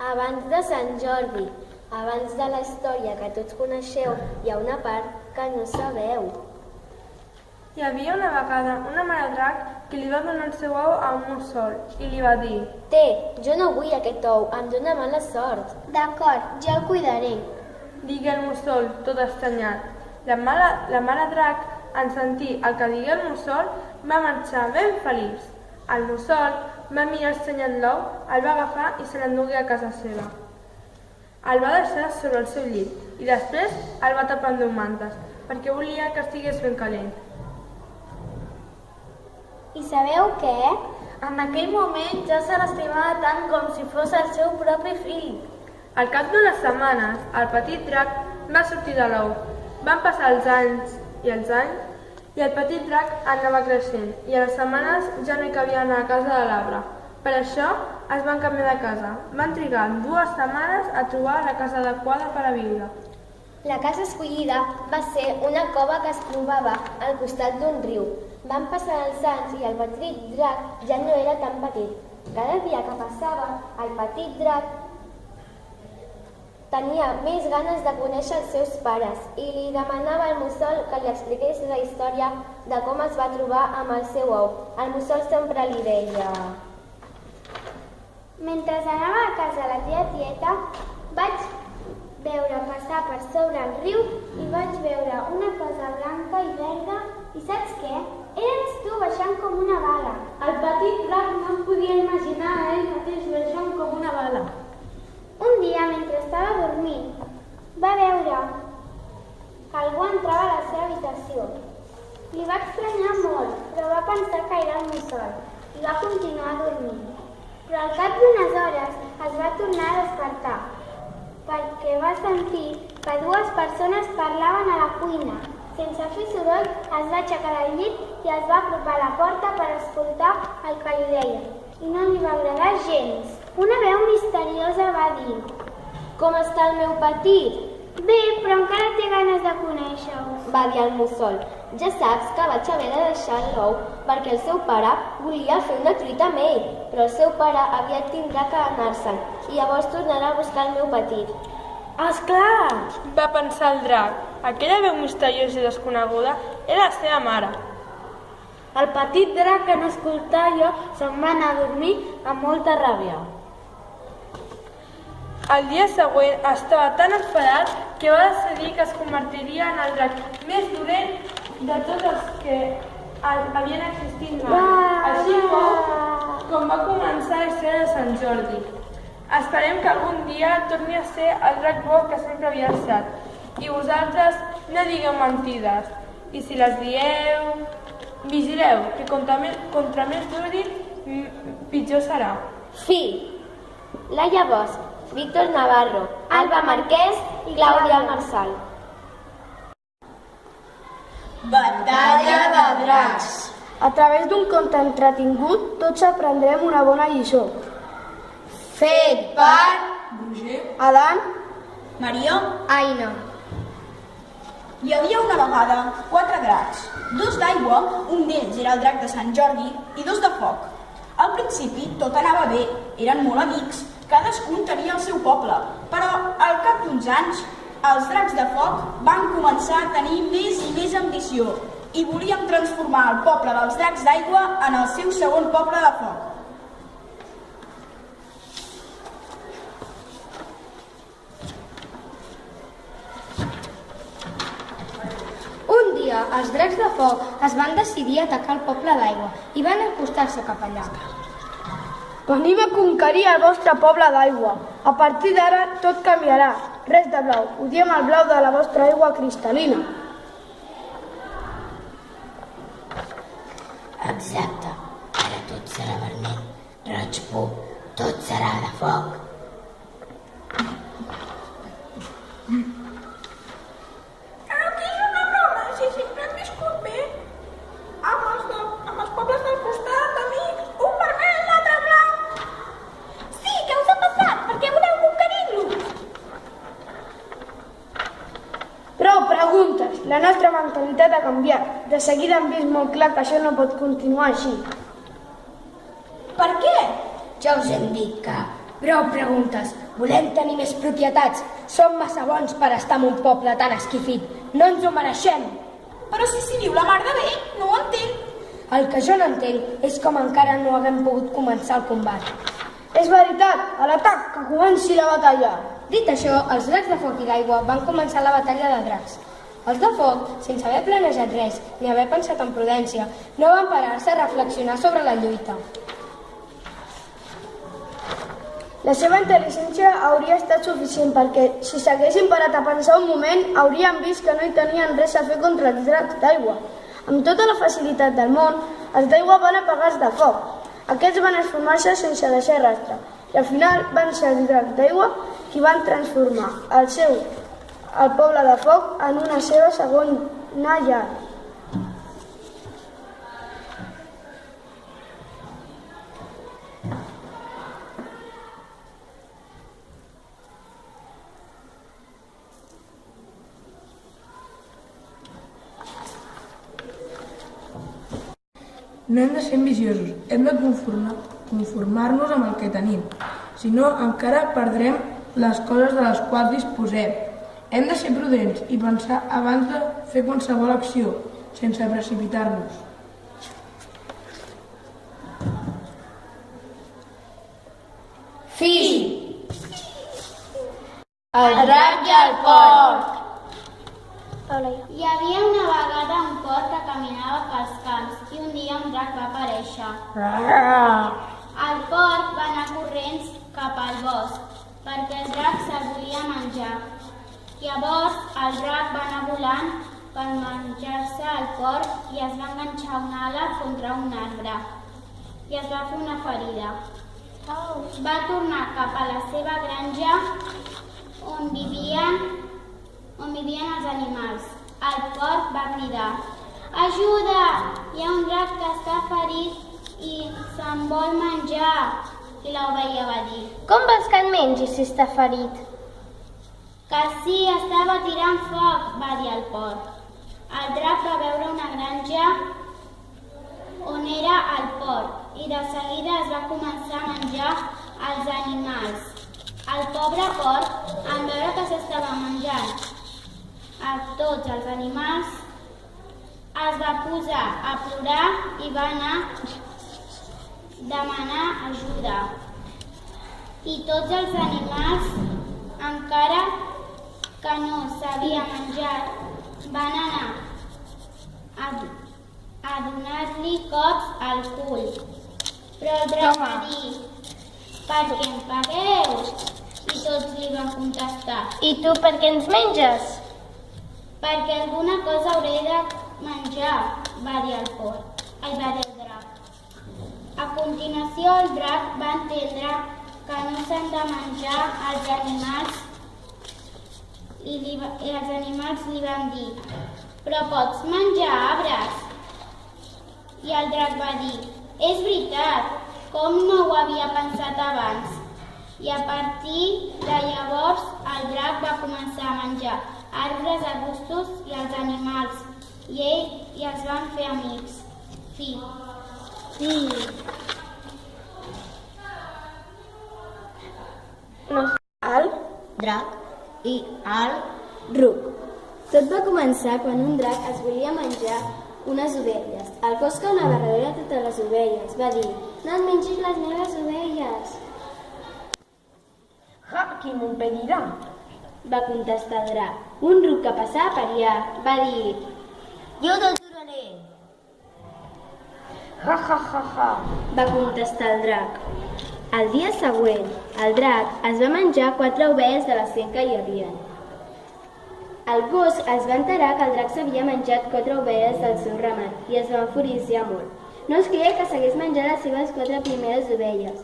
Abans de Sant Jordi, abans de la història que tots coneixeu, hi ha una part que no sabeu. Hi havia una vegada una mare drac que li va donar el seu ou a un mussol i li va dir: Té, jo no vull aquest ou, em dóna mala sort. D'acord, jo el cuidaré. Digué el mussol, tot estranyat. La mare drac, en sentir el que digué el mussol, va marxar ben feliç. El mussol va mirar estranyat l'ou, el va agafar i se l'endugué a casa seva. El va deixar sobre el seu llit i després el va tapar amb 10 mantes, perquè volia que estigués ben calent. I sabeu què? En aquell moment ja se l'estimava tant com si fos el seu propi fill. Al cap d'unes setmanes, el petit drac va sortir de l'ou. Van passar els anys i els anys, i el petit drac anava creixent, i a les setmanes ja no hi cabia anar a casa de l'arbre. Per això es van canviar de casa. Van trigar 2 setmanes a trobar la casa adequada per a viure. La casa escollida va ser una cova que es trobava al costat d'un riu. Van passar els anys i el petit drac ja no era tan petit. Cada dia que passava, el petit drac tenia més ganes de conèixer els seus pares i li demanava al mussol que li expliqués la història de com es va trobar amb el seu ou. El mussol sempre li deia: Mentre anava a casa la tia Tieta, vaig veure passar per sobre el riu i vaig veure una cosa blanca i verda i saps què? Eres tu baixant com una bala. El petit drac no es podia imaginar a ell mateix baixant com una bala. Un dia, mentre estava dormint, va veure que algú entrava a la seva habitació. Li va estranyar molt, però va pensar que era el mussol i va continuar dormint. Però al cap d'unes hores es va tornar a despertar perquè va sentir que 2 persones parlaven a la cuina. Sense fer soroll, es va aixecar del llit i es va apropar a la porta per escoltar el que li deia. I no li va agradar gens. Una veu misteriosa va dir: Com està el meu petit? Bé, però encara té ganes de conèixer-ho, Va dir el mussol. Ja saps que vaig haver de deixar l'ou perquè el seu pare volia fer una truita amb ell, però el seu pare aviat tindrà que anar-se'n i llavors tornarà a buscar el meu petit. Esclar! Va pensar el drac. Aquella veu misteriosa i desconeguda era la seva mare. El petit drac que no escoltava se'n va anar a dormir amb molta ràbia. El dia següent estava tan enfadat que va decidir que es convertiria en el drac més dolent de tots els que havien existit mai. Així fou com va començar la història de Sant Jordi. Esperem que algun dia torni a ser el drac bo que sempre havia estat. I vosaltres no digueu mentides. I si les dieu, vigileu, que contra més duri, pitjor serà. Fi! Laia Bosch, Víctor Navarro, Alba Marquès i Clàudia Marsal. Batalla de dracs. A través d'un conte entretingut, tots aprendrem una bona lliçó. Fet per Roger, Adam, Maria. Aina. Hi havia una vegada 4 dracs, 2 d'aigua, un d'ells era el drac de Sant Jordi i 2 de foc. Al principi tot anava bé, eren molt amics, cadascun tenia el seu poble, però al cap d'uns anys els dracs de foc van començar a tenir més i més ambició i volien transformar el poble dels dracs d'aigua en el seu segon poble de foc. un dia els dracs de foc es van decidir a atacar el poble d'aigua i van acostar-se cap allà. Venim a conquerir el vostre poble d'aigua. A partir d'ara tot canviarà. Res de blau. Odiem el blau de la vostra aigua cristal·lina. Exacte. Ara tot serà vermell. Roig pur. Tot serà de foc. La nostra mentalitat ha canviat. De seguida hem vist molt clar que això no pot continuar així. Per què? Ja us hem dit que Prou preguntes. Volem tenir més propietats. Som massa bons per estar en un poble tan esquifit. No ens ho mereixem. Però si s'hi viu la mar de bé, no ho entenc. El que jo no entenc és com encara no haguem pogut començar el combat. És veritat, a l'atac, que comenci la batalla. Dit això, els dracs de foc i d'aigua van començar la batalla de dracs. Els de foc, sense haver planejat res ni haver pensat en prudència, no van parar-se a reflexionar sobre la lluita. La seva intel·ligència hauria estat suficient perquè, si s'haguessin parat a pensar un moment, haurien vist que no hi tenien res a fer contra els dracs d'aigua. Amb tota la facilitat del món, els d'aigua van apagar els de foc. Aquests van esfumar-se sense deixar rastre, i al final van ser els dracs d'aigua qui van transformar el poble de foc en una seva segona llar. No hem de ser ambiciosos, hem de conformar-nos amb el que tenim. Si no, encara perdrem les coses de les quals disposem. Hem de ser prudents i pensar abans de fer qualsevol acció, sense precipitar-nos. Fi! El drac i el porc. Hi havia una vegada un porc que caminava pels camps i un dia un drac va aparèixer. El porc va anar corrents cap al bosc perquè el drac se'l volia menjar. Llavors el drac va anar volant per menjar-se el porc i es va enganxar una ala contra un arbre i es va fer una ferida. Va tornar cap a la seva granja on vivien els animals. El porc va cridar: "Ajuda! Hi ha un drac que està ferit i se'n vol menjar." I l'ovella va dir: Com vols que et mengi si està ferit? "Que sí, estava tirant foc", va dir el porc. El drac va veure una granja on era el porc i de seguida es va començar a menjar els animals. El pobre porc, en veure que s'estava menjant a tots els animals, es va posar a plorar i va anar a demanar ajuda. I tots els animals, encara que no s'havia menjat, van anar a donar-li cops al cul. Però el drac va dir: "Per què em pagueu?" I tots li van contestar: I tu per què ens menges? "Perquè alguna cosa hauré de menjar", va dir el porc. Va dir el drac. A continuació el drac va entendre que no s'han de menjar els animals i els animals li van dir: "Però pots menjar arbres?" I el drac va dir: "És veritat, com no ho havia pensat abans?" I a partir de llavors el drac va començar a menjar arbres, arbustos i els animals, i ell els van fer amics. Fi. El drac i el ruc. Tot va començar quan un drac es volia menjar unes ovelles. El gos que anava darrere totes les ovelles va dir: "No et mengis les meves ovelles." Qui m'ho impedirà? Va contestar el drac. Un ruc que passava per allà va dir: "Jo t'aturaré." Ja. Va contestar el drac. El dia següent, el drac es va menjar 4 ovelles de les 100 que hi havia. El gos es va enterar que el drac s'havia menjat 4 ovelles del seu ramat i es va enfuriciar molt. No es creia que s'hagués menjat les seves 4 primeres ovelles.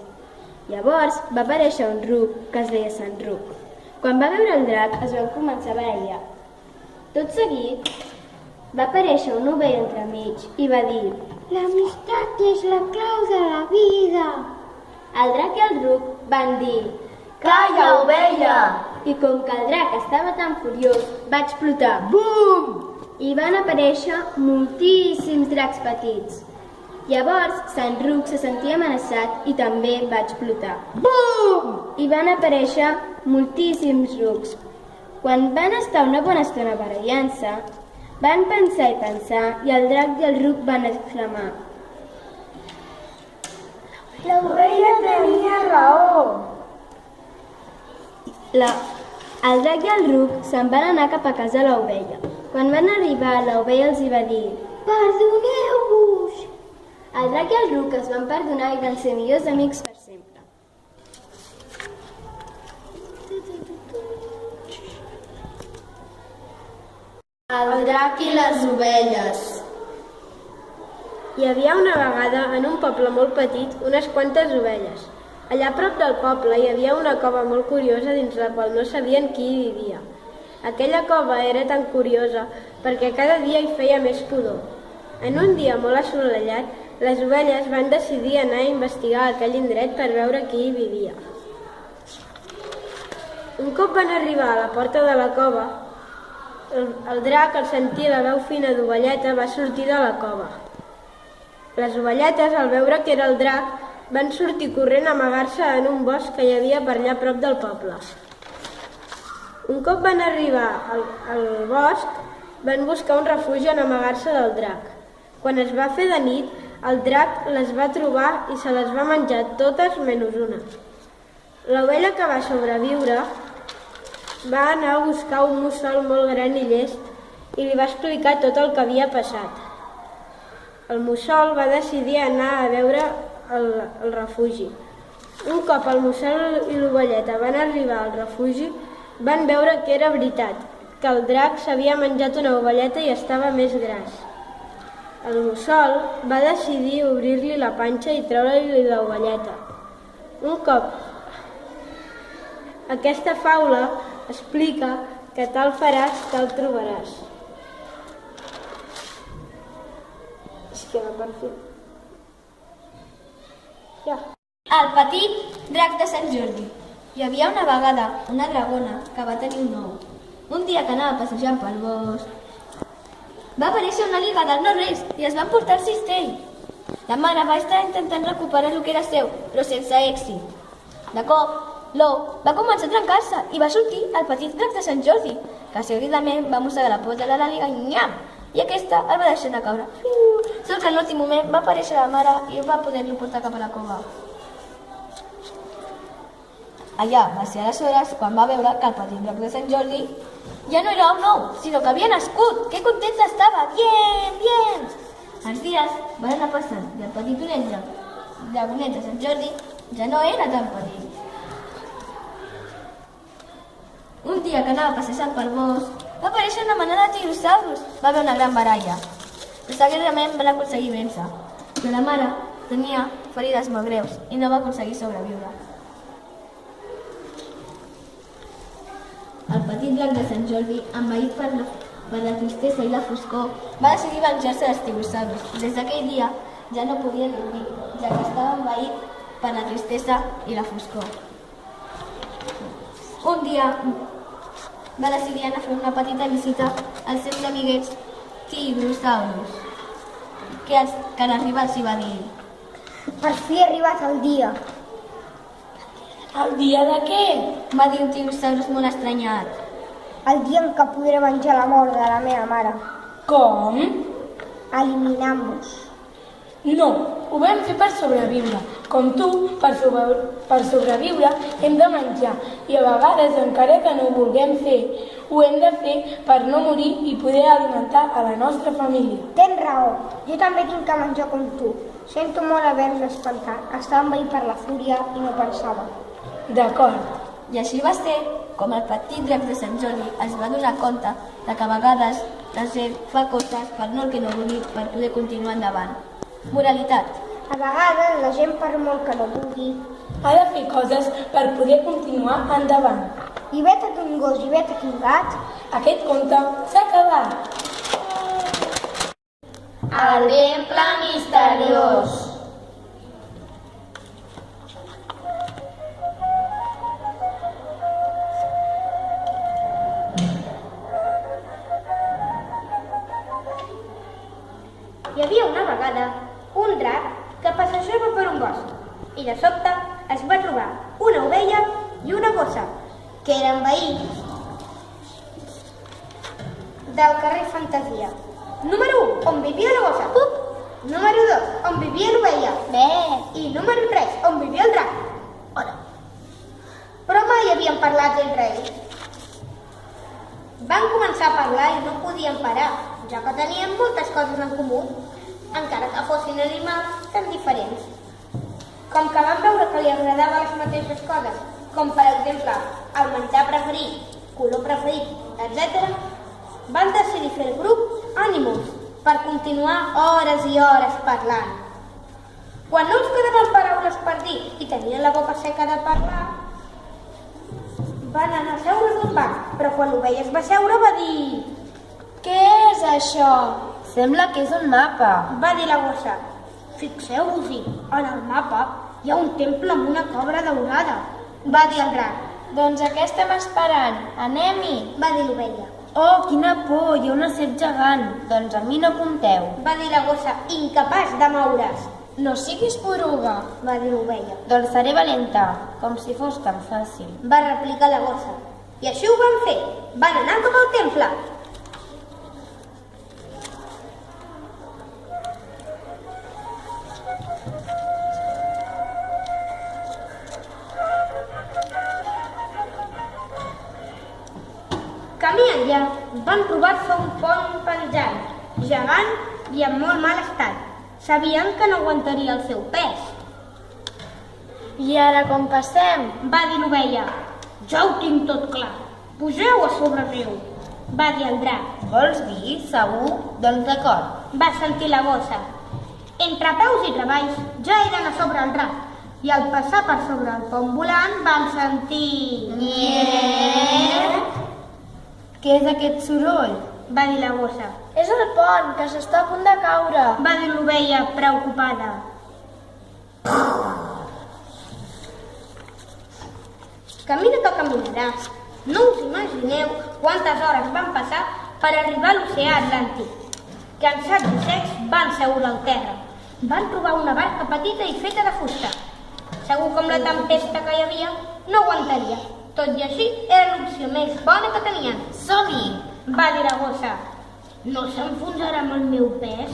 Llavors va aparèixer un ruc que es deia Sant Ruc. Quan va veure el drac es van començar a barallar. Tot seguit va aparèixer una ovella entremig i va dir: "L'amistat és la clau de la vida." El drac i el ruc van dir: Calla, ovella! I com que el drac estava tan furiós, va explotar. Bum! I van aparèixer moltíssims dracs petits. Llavors, Sant Ruc se sentia amenaçat i també va explotar. Bum! I van aparèixer moltíssims rucs. Quan van estar una bona estona barallant-se, van pensar i el drac i el ruc van exclamar: L'ovella tenia raó. El drac i el ruc se'n van anar cap a casa de l'ovella. Quan van arribar, l'ovella els hi va dir: perdoneu-vos! El drac i el ruc es van perdonar i van ser millors amics per sempre. El drac i les ovelles. Hi havia una vegada, en un poble molt petit, unes quantes ovelles. Allà a prop del poble hi havia una cova molt curiosa dins la qual no sabien qui hi vivia. Aquella cova era tan curiosa perquè cada dia hi feia més pudor. En un dia molt assolellat, les ovelles van decidir anar a investigar aquell indret per veure qui hi vivia. Un cop van arribar a la porta de la cova, el drac, al sentir la veu fina d'ovelleta, va sortir de la cova. Les ovelletes, al veure que era el drac, van sortir corrent a amagar-se en un bosc que hi havia per allà a prop del poble. Un cop van arribar al bosc, van buscar un refugi on amagar-se del drac. Quan es va fer de nit, el drac les va trobar i se les va menjar totes menys una. L'ovella que va sobreviure va anar a buscar un mussol molt gran i llest i li va explicar tot el que havia passat. El mussol va decidir anar a veure el refugi. Un cop el mussol i l'ovelleta van arribar al refugi, van veure que era veritat, que el drac s'havia menjat una ovelleta i estava més gras. El mussol va decidir obrir-li la panxa i treure-li l'ovelleta. Un cop aquesta faula explica que tal faràs, tal trobaràs. El petit drac de Sant Jordi. Hi havia una vegada una dragona que va tenir un ou. Un dia que anava passejant pel bosc, va aparèixer una liga dels no-res i es van portar el cistell. La mare va estar intentant recuperar el que era seu, però sense èxit. De cop, l'ou va començar a trencar-se i va sortir el petit drac de Sant Jordi, que seguidament va mossegar la pota de la liga i nyam! I aquesta el va deixar anar caure. Sol que en l'últim moment va aparèixer la mare i va poder-lo portar cap a la cova. Allà va ser aleshores quan va veure que el petit drac de Sant Jordi ja no era un ou, sinó que havia nascut. Que content estava! Bien, bien! Els dies van anar passant i el petit dragonet de Sant Jordi ja no era tan petit. Un dia que anava passejant pel bosc, va aparèixer una manada de tigrosaurus. Va haver una gran baralla. Però seguidament van aconseguir vèncer. Però la mare tenia ferides molt greus i no va aconseguir sobreviure. El petit drac de Sant Jordi, envaït per la tristesa i la foscor, va decidir venjar-se dels tigrosaurus. Des d'aquell dia ja no podia dormir, ja que estava envaït per la tristesa i la foscor. Un dia va decidir anar a fer una petita visita als seus amiguets tigrosaurus, que en arribar els hi va dir: Per fi ha arribat el dia. El dia de què? Va dir un tigrosaurus molt estranyat. El dia en què podré venjar la mort de la meva mare. Com? Eliminant-vos. No, ho vam fer per sobreviure. Com tu, per sobreviure hem de menjar. I a vegades, encara que no ho vulguem fer, ho hem de fer per no morir i poder alimentar a la nostra família. Tens raó. Jo també tinc que menjar com tu. Sento molt haver-me espantat. Estava envaït per la fúria i no pensava. D'acord. I així va ser com el petit drac de Sant Jordi es va donar compte de que a vegades la gent fa coses per no el que no vulgui per poder continuar endavant. Moralitat. A vegades la gent, per molt que no vulgui, Ha de fer coses per poder continuar endavant. i vet un gos i vet un gat, Aquest conte s'ha acabat. El temple misteriós. Hi havia una vegada un drac que passejava per un bosc i de sobte es va trobar una ovella i una gossa, que eren veïns del carrer Fantasia. Número 1, on vivia la gossa. Número 2, on vivia l'ovella. I número 3, on vivia el drac. Però mai havien parlat entre ells. Van començar a parlar i no podien parar, ja que tenien moltes coses en comú, encara que fossin animals tan diferents. Com que van veure que li agradaven les mateixes coses, com per exemple el menjar preferit, color preferit, etc., van decidir fer el grup Animals per continuar hores i hores parlant. Quan no els quedaven paraules per dir i tenien la boca seca de parlar, van anar a seure d'un banc, però quan l'ovella es va seure va dir: Què és això? Sembla que és un mapa. Va dir la gossa: fixeu-vos-hi, en el mapa hi ha un temple amb una cobra daurada. Va dir el drac. Doncs a què estem esperant? Anem-hi! Va dir l'ovella. Oh, quina por, hi ha una serp gegant. Doncs a mi no compteu. Va dir la gossa, incapaç de moure's. No siguis poruga. Va dir l'ovella. Doncs seré valenta, com si fos tan fàcil. Va replicar la gossa. I així ho van fer. Van anar cap al temple. Camí enllà van trobar-se un pont penjant, gegant i en molt mal estat. Sabien que no aguantaria el seu pes. I ara com passem? Va dir l'ovella. Ja ho tinc tot clar. Pugeu a sobre meu. Va dir el drac. Vols dir, segur? Doncs d'acord. Va sentir la gossa. Entre peus i treballs ja eren a sobre el drac i al passar per sobre el pont volant van sentir... Nyet! Què és aquest soroll? Va dir la gossa. És el pont, que s'està a punt de caure. Va dir l'ovella, preocupada. Camina que caminarà. No us imagineu quantes hores van passar per arribar a l'oceà Atlàntic. Cansats i secs van seure al terra. Van trobar una barca petita i feta de fusta. Segur que amb la tempesta que hi havia no aguantaria. Tot i així era l'opció més bona que tenien. Som-hi! Va dir la gossa. No s'enfonsarà amb el meu pes?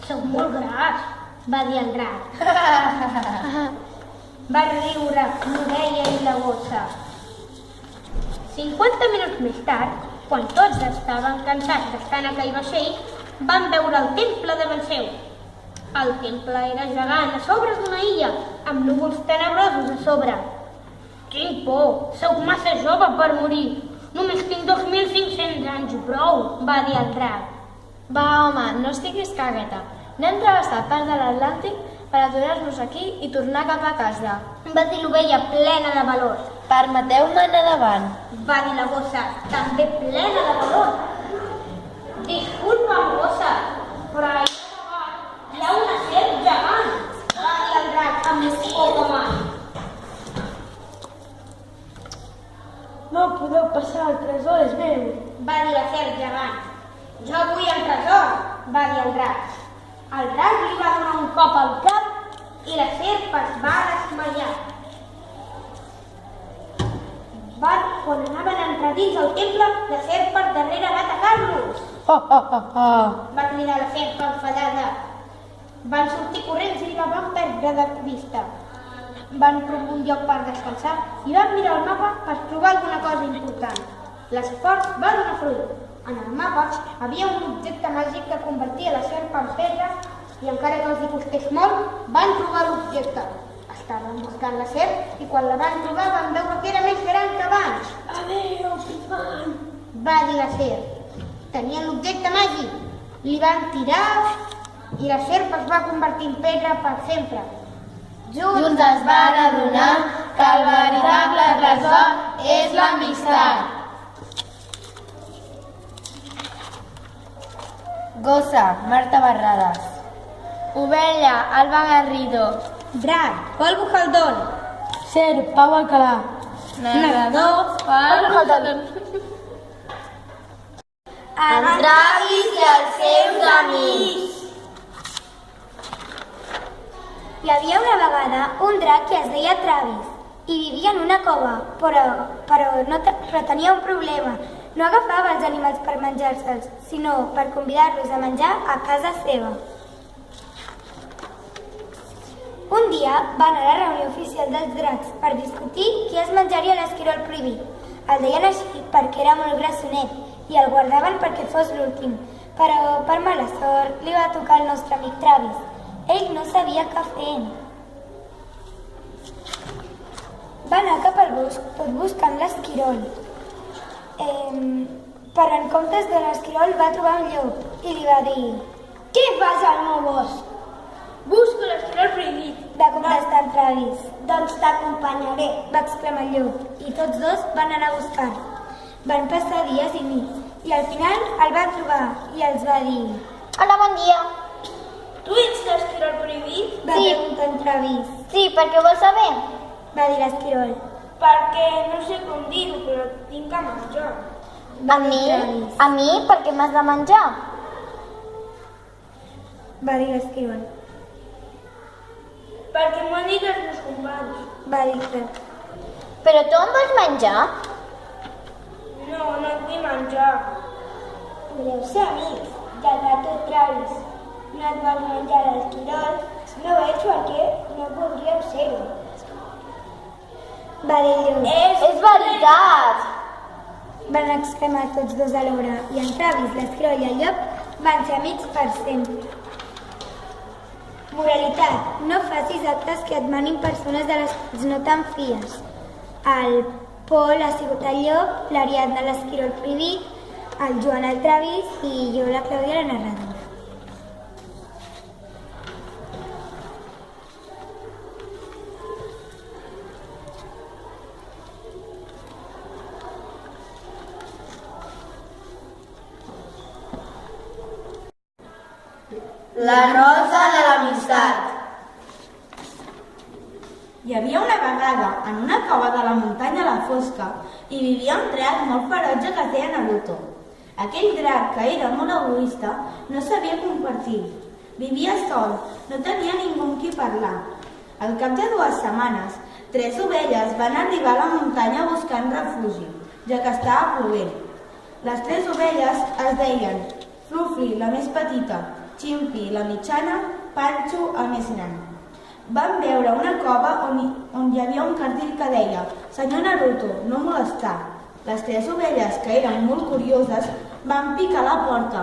Sou molt gras, va dir el drac. Va riure l'ovella i la gossa. 50 minuts més tard, quan tots estaven cansats d'estar en aquell vaixell, van veure el temple davant seu. El temple era gegant a sobre d'una illa, amb núvols tenebrosos a sobre. Tinc por, sóc massa jove per morir. Només tinc 2.500 anys, prou, va dir el drac. Va, home, no estiguis cagueta. Anem travessar part de l'Atlàntic per aturar-nos aquí i tornar cap a casa. Va dir l'ovella plena de valor. Permeteu-me anar davant. Va dir la gossa, també plena de valor. Disculpa, gossa, però allà davant hi ha una serp gegant, va dir el drac amb més por que mai. No podeu passar, el tresor és meu. Va dir la serp gegant. Jo vull el tresor, va dir el drac. El drac li va donar un cop al cap i la serp es va desmaiar. Quan anaven a entrar dins el temple, la serp per darrere va atacar-los. Va cridar la serp enfadada. Van sortir corrents i la van perdre de vista. Van trobar un lloc per descansar i van mirar el mapa per trobar alguna cosa important. L'esforç va donar fruit. En el mapa havia un objecte màgic que convertia la serp en pedra i encara que els hi costés molt, van trobar l'objecte. Estaven buscant la serp i quan la van trobar van veure que era més gran que abans. Adéu, Pipant! Va dir la serp. Tenien l'objecte màgic. Li van tirar i la serp es va convertir en pedra per sempre. Junts es van adonar que el veritable tresor és l'amistat. Gossa, Marta Barrades. Ovella, Alba Garrido. Drac, Pol Bujaldón. Serp, Pau Alcalà. Nedador, Pol Bujaldón. En Travis i els seus amics. Hi havia una vegada un drac que es deia Travis i vivia en una cova, però tenia un problema. No agafava els animals per menjar-se'ls, sinó per convidar-los a menjar a casa seva. Un dia va anar a la reunió oficial dels dracs per discutir qui es menjaria l'esquirol prohibit. El deien així perquè era molt grassonet i el guardaven perquè fos l'últim, però per mala sort li va tocar al nostre amic Travis. Ell no sabia què fer. Va anar cap al bosc tot buscant l'esquirol. Però en comptes de l'esquirol va trobar un llop i li va dir: Què fas al meu bosc? Busco l'esquirol prohibit, va contestar el Travis. Doncs t'acompanyaré, va exclamar el llop, i tots dos van anar a buscar. Van passar dies i nits, i al final el van trobar i els va dir: Hola, bon dia. Tu ets l'esquirol prohibit? Va preguntar en Travis. Sí, per què ho vols saber? Va dir l'esquirol. Perquè no sé com dir-ho, però tinc que menjar. A mi, per què m'has de menjar? Va dir l'esquirol. Perquè m'ho han dit els meus companys. Va dir el drac. Però tu em vols menjar? No, no et vull menjar. Podeu ser amics del gat Travis. No et vols menjar l'esquirol? No veig per què no podríeu ser-ho. Va dir el llop. És veritat! Van exclamar tots dos alhora i en Travis, l'esquirol i el llop van ser amics per sempre. Moralitat: no facis actes que et manin persones de les quals no te'n fies. El Pol ha sigut el llop, l'Ariadna l'esquirol prohibit, el Joan el Travis i jo la Clàudia la narradora. La rosa de l'amistat. Hi havia una vegada, en una cova de la muntanya a la fosca, hi vivia un drac molt ferotge que es deia Naruto. Aquell drac, que era molt egoista, no sabia compartir. Vivia sol, no tenia ningú amb qui parlar. Al cap de 2 setmanes, 3 ovelles van arribar a la muntanya buscant refugi, ja que estava plovent. Les 3 ovelles es deien Fluffy, la més petita, Chimpy, la mitjana, Pancho, el més gran. Van veure una cova on hi havia un cartell que deia: Senyor Naruto, no molestar. Les 3 ovelles, que eren molt curioses, van picar a la porta.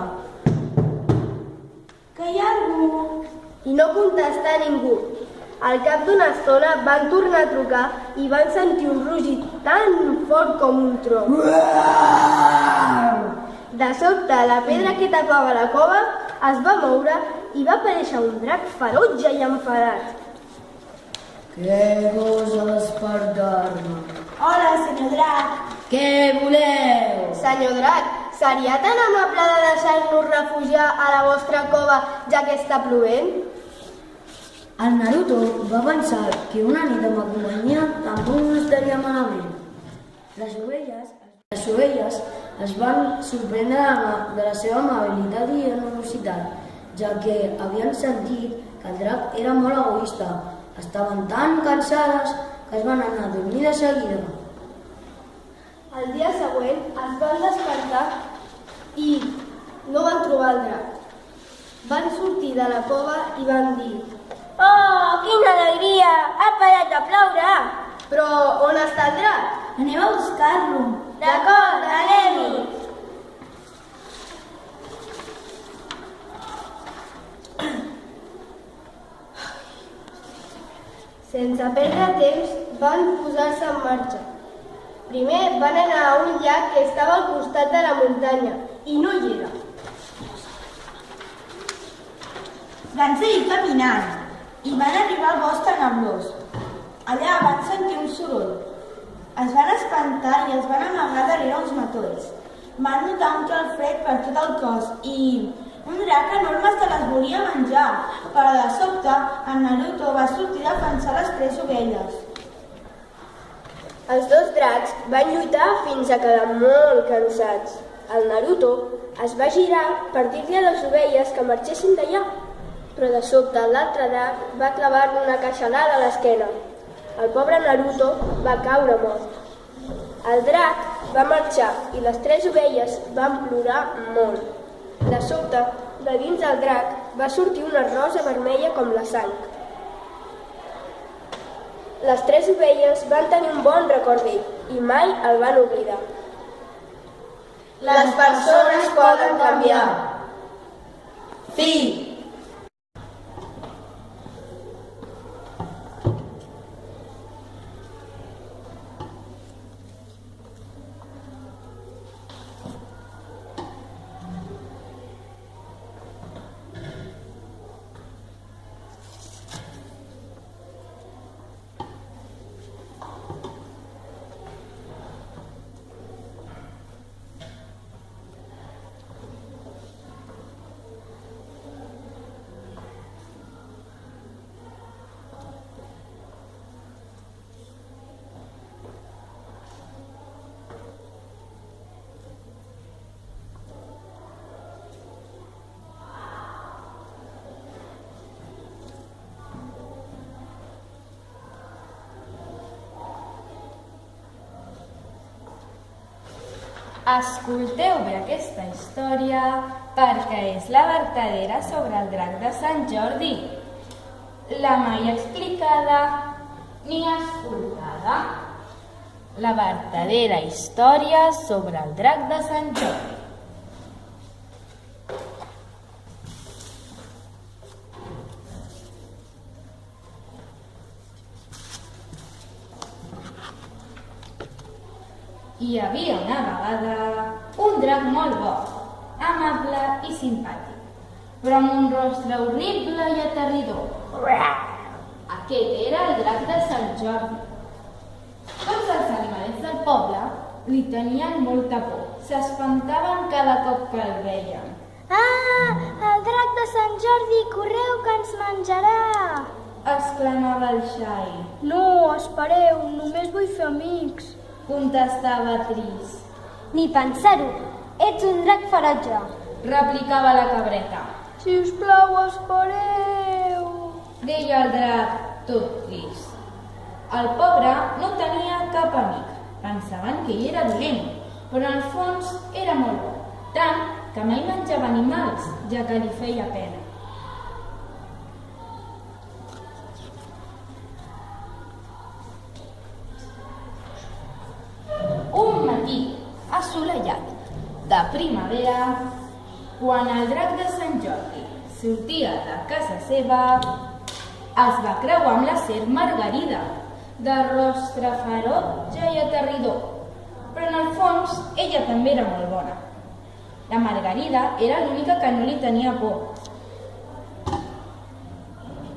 Que hi ha algú? I no contesta ningú. Al cap d'una estona van tornar a trucar i van sentir un rugit tan fort com un tro. De sobte, la pedra que tapava la cova es va moure i va aparèixer un drac ferotge i enfadat. Què gosa despertar-me? Hola, senyor drac. Què voleu? Senyor drac, seria tan amable de deixar-nos refugiar a la vostra cova ja que està plovent? El Naruto va pensar que una nit amb companyia tampoc no estaria malament. Les ovelles es van sorprendre de la seva amabilitat i generositat, ja que havien sentit que el drac era molt egoista. Estaven tan cansades que es van anar a dormir de seguida. El dia següent es van despertar i no van trobar el drac. Van sortir de la cova i van dir: Oh, quina alegria! Ha parat de ploure! Però on està el drac? Anem a buscar-lo. D'acord, anem-hi! Sense perdre temps, van posar-se en marxa. Primer van anar a un llac que estava al costat de la muntanya i no hi era. Van seguir caminant i van arribar al bosc tenebrós. Allà van sentir un soroll. Es van espantar i es van amagar darrere uns matolls. Van notar un calfred per tot el cos i un drac enorme se les volia menjar, però de sobte en Naruto va sortir a defensar les 3 ovelles. Els 2 dracs van lluitar fins a quedar molt cansats. El Naruto es va girar per dir-li a les ovelles que marxessin d'allà. Però de sobte l'altre drac va clavar-li una queixalada a l'esquena. El pobre Naruto va caure mort. El drac va marxar i les 3 ovelles van plorar molt. De sobte, de dins del drac va sortir una rosa vermella com la sang. Les 3 ovelles van tenir un bon record d'ell i mai el van oblidar. Les persones poden canviar. Fi. Escolteu bé aquesta història perquè és la vertadera sobre el drac de Sant Jordi. La mai explicada ni escoltada. La vertadera història sobre el drac de Sant Jordi. Hi havia una vegada un drac molt bo, amable i simpàtic, però amb un rostre horrible i aterridor. Aquest era el drac de Sant Jordi. Tots els animals del poble li tenien molta por, s'espantaven cada cop que el veien. Ah, el drac de Sant Jordi, correu que ens menjarà! Exclamava el xai. No, espereu, només vull fer amics. Contestava trist. Ni pensar-ho, ets un drac ferotge. Replicava la cabreta. Si us plau, espereu. Deia el drac, tot trist. El pobre no tenia cap amic. Pensaven que ell era dolent, però en el fons era molt bo. Tant que mai menjava animals, ja que li feia pena. Un matí assolellat de primavera, quan el drac de Sant Jordi sortia de casa seva, es va creuar amb la serp Margarida, de rostre ferotge i aterridor, però en el fons ella també era molt bona. La Margarida era l'única que no li tenia por.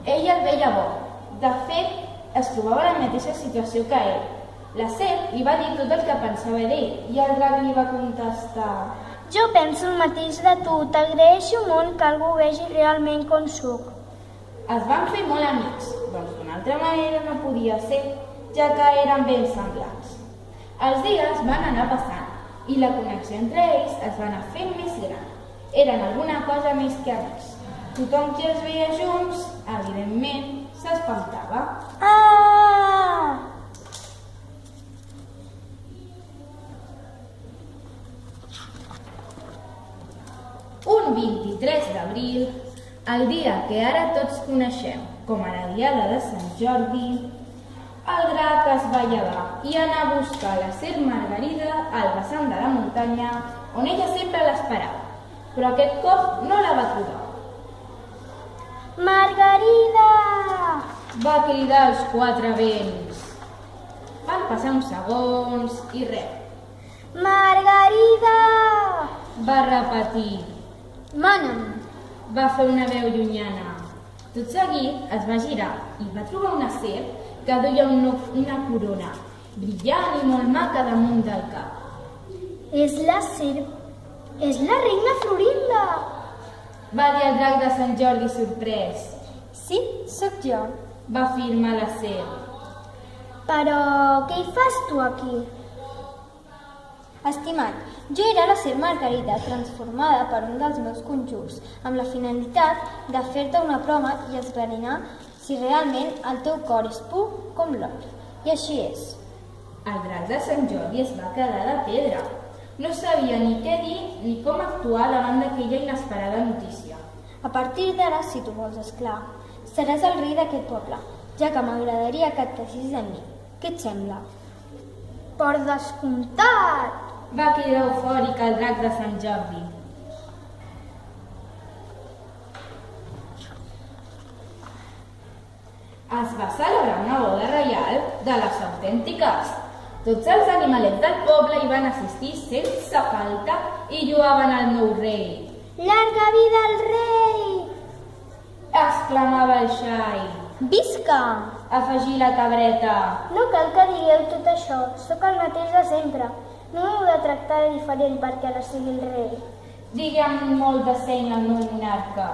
Ella el veia bo. De fet, es trobava en la mateixa situació que ell. La serp li va dir tot el que pensava d'ell i el drac li va contestar: Jo penso el mateix de tu, t'agraeixo molt que algú vegi realment com sóc. Es van fer molt amics, doncs d'una altra manera no podia ser, ja que eren ben semblants. Els dies van anar passant i la connexió entre ells es va anar fent més gran. Eren alguna cosa més que amics. Tothom qui els veia junts, evidentment, s'espantava. Ah! Un 23 d'abril, el dia que ara tots coneixem com a la Diada de Sant Jordi, el drac es va llevar i anar a buscar la serp Margarida al vessant de la muntanya on ella sempre l'esperava, però aquest cop no la va trobar. Margarida! Va cridar als 4 vents. Van passar uns segons i res. Margarida! Va repetir. Mana'm. Va fer una veu llunyana. Tot seguit es va girar i va trobar una serp que duia una corona brillant i molt maca damunt del cap. És la serp. És la reina Florinda. Va dir el drac de Sant Jordi sorprès. Sí, sóc jo. Va afirmar la serp. Però què hi fas tu aquí? Estimat, Jo era la Ser Margarida, transformada per un dels meus conjurs, amb la finalitat de fer-te una prova i esbrinar si realment el teu cor és pur com l'or. I així és. El drac de Sant Jordi es va quedar de pedra. No sabia ni què dir ni com actuar davant d'aquella inesperada notícia. A partir d'ara, si tu vols, esclar, seràs el rei d'aquest poble, ja que m'agradaria que et cassis amb mi. Què et sembla? Per descomptat! Va cridar eufòric el drac de Sant Jordi. Es va celebrar una boda reial de les autèntiques. Tots els animalets del poble hi van assistir sense falta i lloaven el nou rei. Llarga vida al rei! Exclamava el xai. Visca! Afegí la cabreta. No cal que digueu tot això, sóc el mateix de sempre. No m'heu de tractar de diferent perquè ara sigui el rei. Digue'm molt de seny al meu monarca.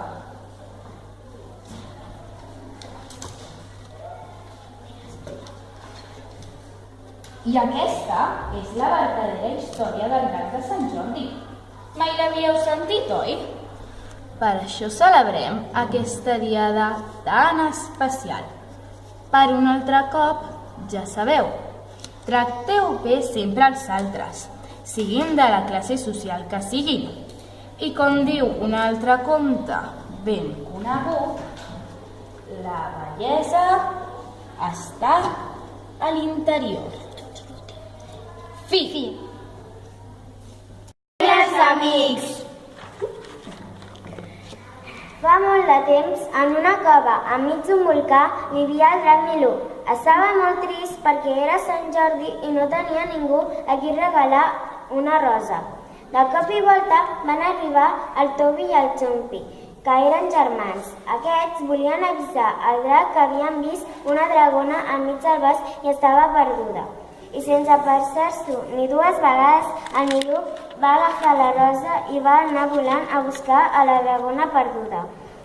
I aquesta és la verdadera història del drac de Sant Jordi. Mai l'havíeu sentit, oi? Per això celebrem aquesta diada tan especial. Per un altre cop, ja sabeu, tracteu bé sempre els altres, siguin de la classe social que siguin. I com diu un altre conte ben conegut, la bellesa està a l'interior. Fi! Amics! Fa molt de temps, en una cova enmig d'un volcà, vivia el drac Milú. Estava molt trist perquè era Sant Jordi i no tenia ningú a qui regalar una rosa. De cop i volta van arribar el Tobi i el Chompi, que eren germans. Aquests volien avisar al drac que havien vist una dragona enmig del bosc i estava perduda. I sense pensar-s'ho ni dues vegades, el Milú va agafar la rosa i va anar volant a buscar a la dragona perduda.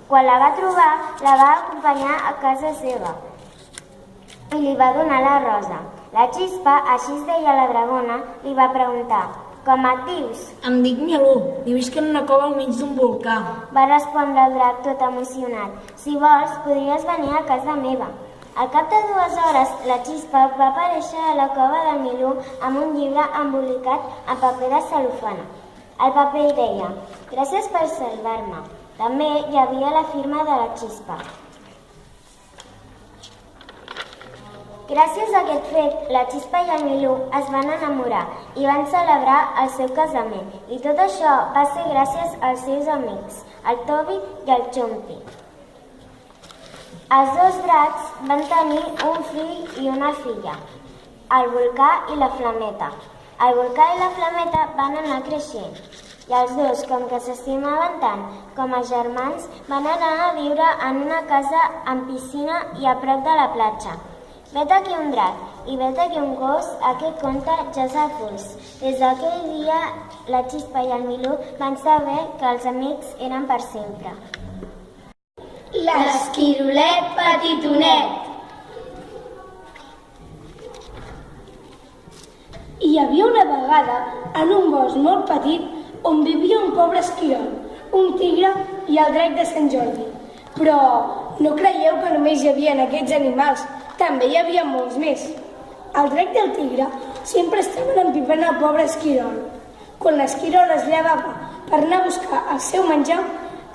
Quan la va trobar, la va acompanyar a casa seva i li va donar la rosa. La Xispa, així es deia la dragona, li va preguntar: «Com et dius?» Em dic Milú i visc en una cova al mig d'un volcà. Va respondre el drac tot emocionat. «Si vols, podries venir a casa meva». Al cap de 2 hores, la Xispa va aparèixer a la cova del Milú amb un llibre embolicat en paper de cel·lofana. El paper deia: «Gràcies per salvar-me». També hi havia la firma de la Xispa. Gràcies a aquest fet, la Xispa i el Milú es van enamorar i van celebrar el seu casament. I tot això va ser gràcies als seus amics, el Tobi i el Chompi. Els dos dracs van tenir un fill i una filla, el Volcà i la Flameta. El Volcà i la Flameta van anar creixent i els dos, com que s'estimaven tant com a germans, van anar a viure en una casa amb piscina i a prop de la platja. Vet aquí un drac i vet aquí un gos, aquest conte ja s'ha fos. Des d'aquell dia, la Xispa i el Milú van saber que els amics eren per sempre. L'esquirolet petitonet. Hi havia una vegada, en un bosc molt petit, on vivia un pobre esquirol, un tigre i el drac de Sant Jordi. Però no creieu que només hi havia aquests animals, també hi havia molts més. El drac i el tigre sempre estaven empipant el pobre esquirol. Quan l'esquirol es llevava per anar a buscar el seu menjar,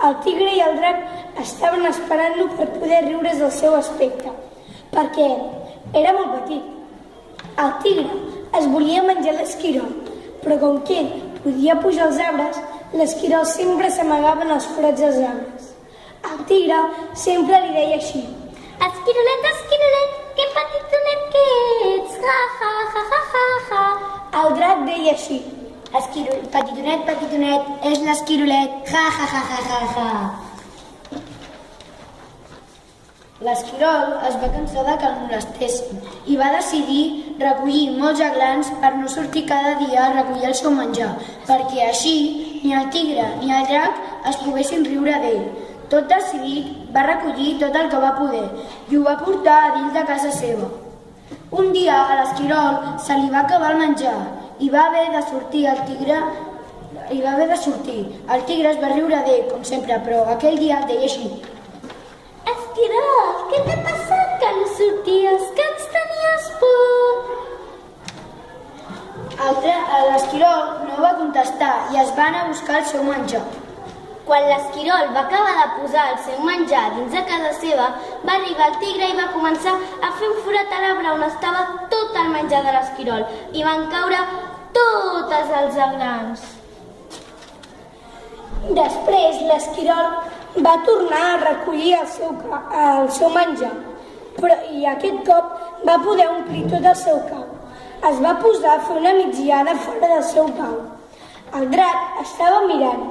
el tigre i el drac estaven esperant-lo per poder riure's del seu aspecte, perquè era molt petit. El tigre es volia menjar l'esquirol, però com que ell podia pujar als arbres, l'esquirol sempre s'amagava en els forats dels arbres. El tigre sempre li deia així: Esquirolet, esquirolet, que petitonet que ets, ha, ha, ha, ha, ha, ha. El drac deia així: Petitonet, petitonet, és l'esquirolet, ja, ja, ja, ja, ja, ja. L'esquirol es va cansar de que el molestessin i va decidir recollir molts aglans per no sortir cada dia a recollir el seu menjar, perquè així ni el tigre ni el drac es poguessin riure d'ell. Tot decidit, va recollir tot el que va poder i ho va portar a dins de casa seva. Un dia a l'esquirol se li va acabar el menjar i va haver de sortir el tigre. El tigre es va riure d'ell, com sempre, però aquell dia deia així: Esquirol, què t'ha passat que no sorties? Que ens tenies por? L'esquirol no va contestar i es va anar a buscar el seu menjar. Quan l'esquirol va acabar de posar el seu menjar dins de casa seva, va arribar el tigre i va començar a fer un forat a l'arbre on estava tot el menjar de l'esquirol i van caure totes els agrans. Després l'esquirol va tornar a recollir el seu menjar, i aquest cop va poder omplir tot el seu cau. Es va posar a fer una migdiada fora del seu cau. El drac estava mirant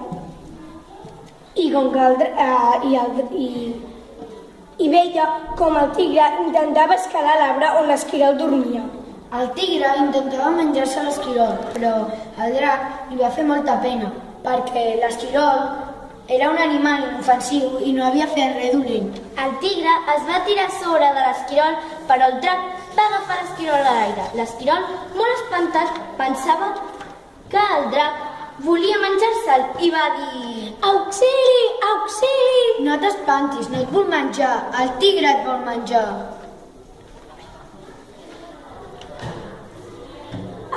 i veia com el tigre intentava escalar l'arbre on l'esquirol dormia. El tigre intentava menjar-se l'esquirol, però el drac li va fer molta pena, perquè l'esquirol era un animal inofensiu i no havia fet res dolent. El tigre es va tirar a sobre de l'esquirol, però el drac va agafar l'esquirol a l'aire. L'esquirol, molt espantat, pensava que el drac volia menjar-se'l i va dir: Auxili, auxili! No t'espantis, no et vol menjar, el tigre et vol menjar.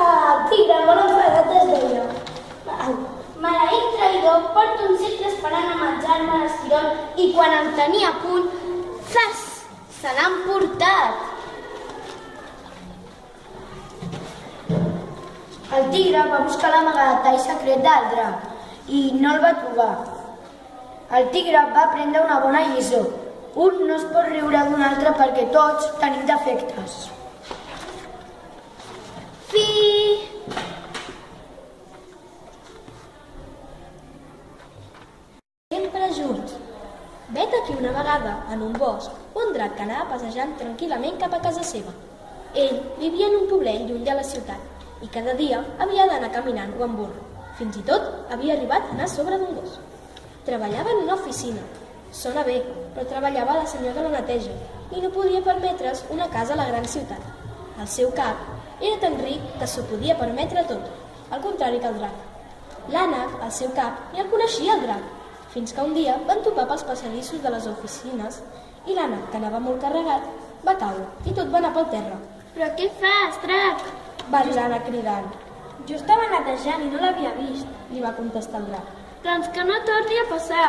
El tigre, molt enfadat, es deia: Maleït traïdor, porto un cicle esperant a menjar-me l'esquirol i quan em tenia a punt, zas, se l'han portat. El tigre va buscar l'amagatall secret del drac i no el va trobar. El tigre va prendre una bona lliçó. Un no es pot riure d'un altre perquè tots tenim defectes. Fi! Sempre junts. Vet aquí una vegada, en un bosc, un drac que anava passejant tranquil·lament cap a casa seva. Ell vivia en un poblet lluny de la ciutat i cada dia havia d'anar caminant o amb burro. Fins i tot havia arribat a anar a sobre d'un gos. Treballava en una oficina. Sona bé, però treballava a la senyor de la neteja i no podia permetre's una casa a la gran ciutat. El seu cap era tan ric que s'ho podia permetre tot, al contrari que el drac. L'ànec, el seu cap, ni el coneixia el drac, fins que un dia van topar pels passadissos de les oficines i l'ànec, que anava molt carregat, va caure i tot va anar pel terra. Però què fas, drac? Va dir l'ànec cridant. Jo estava netejant i no l'havia vist, li va contestar el drac. Doncs que no torni a passar.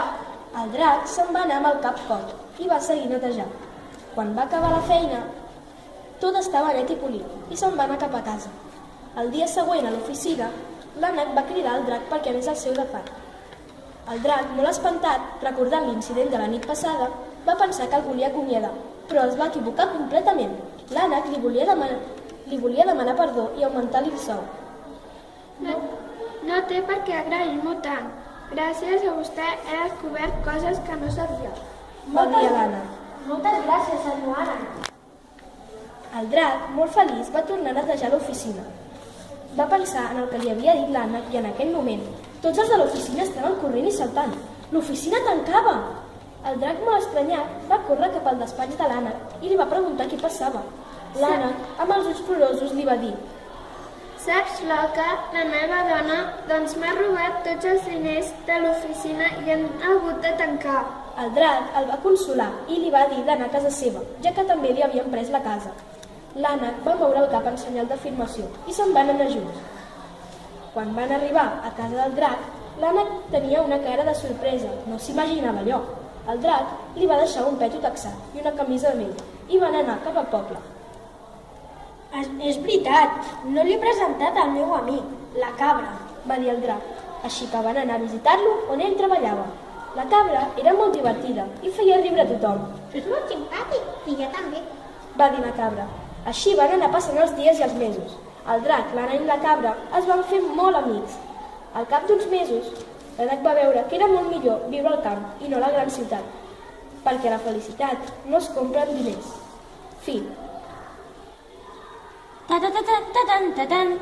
El drac se'n va anar amb el cap cot i va seguir netejant. Quan va acabar la feina, tot estava net i polit i se'n va anar cap a casa. El dia següent a l'oficina, l'ànec va cridar al drac perquè anés al seu despatx. El drac, molt espantat, recordant l'incident de la nit passada, va pensar que el volia acomiadar, però es va equivocar completament. L'ànec li volia demanar perdó i augmentar-li el sou. No té per què agrair-m'ho tant. Gràcies a vostè he descobert coses que no sabia. Va dir a l'ànec. Moltes gràcies, senyor ànec. El drac, molt feliç, va tornar a netejar l'oficina. Va pensar en el que li havia dit l'ànec i en aquell moment tots els de l'oficina estaven corrent i saltant. L'oficina tancava! El drac, molt estranyat, va córrer cap al despatx de l'ànec i li va preguntar què passava. L'ànec, amb els ulls plorosos, li va dir: Saps, loca, la meva dona, doncs m'ha robat tots els diners de l'oficina i han hagut de tancar. El drac el va consolar i li va dir d'anar a casa seva, ja que també li havien pres la casa. L'ànec va moure el cap en senyal d'afirmació i se'n van anar junts. Quan van arribar a casa del drac, l'ànec tenia una cara de sorpresa, no s'imaginava allò. El drac li va deixar un peto texat i una camisa de mell i van anar cap al poble. És veritat, no li he presentat al meu amic, la cabra, va dir el drac, així que van anar a visitar-lo on ell treballava. La cabra era molt divertida i feia riure a tothom. És molt simpàtic i jo també, va dir la cabra. Així van anar passant els dies i els mesos. El drac, l'ànec i la cabra es van fer molt amics. Al cap d'uns mesos, l'ànec va veure que era molt millor viure al camp i no a la gran ciutat, perquè la felicitat no es compra amb diners. Fi. Ta-ta-ta-ta-ta-tan-ta-tan.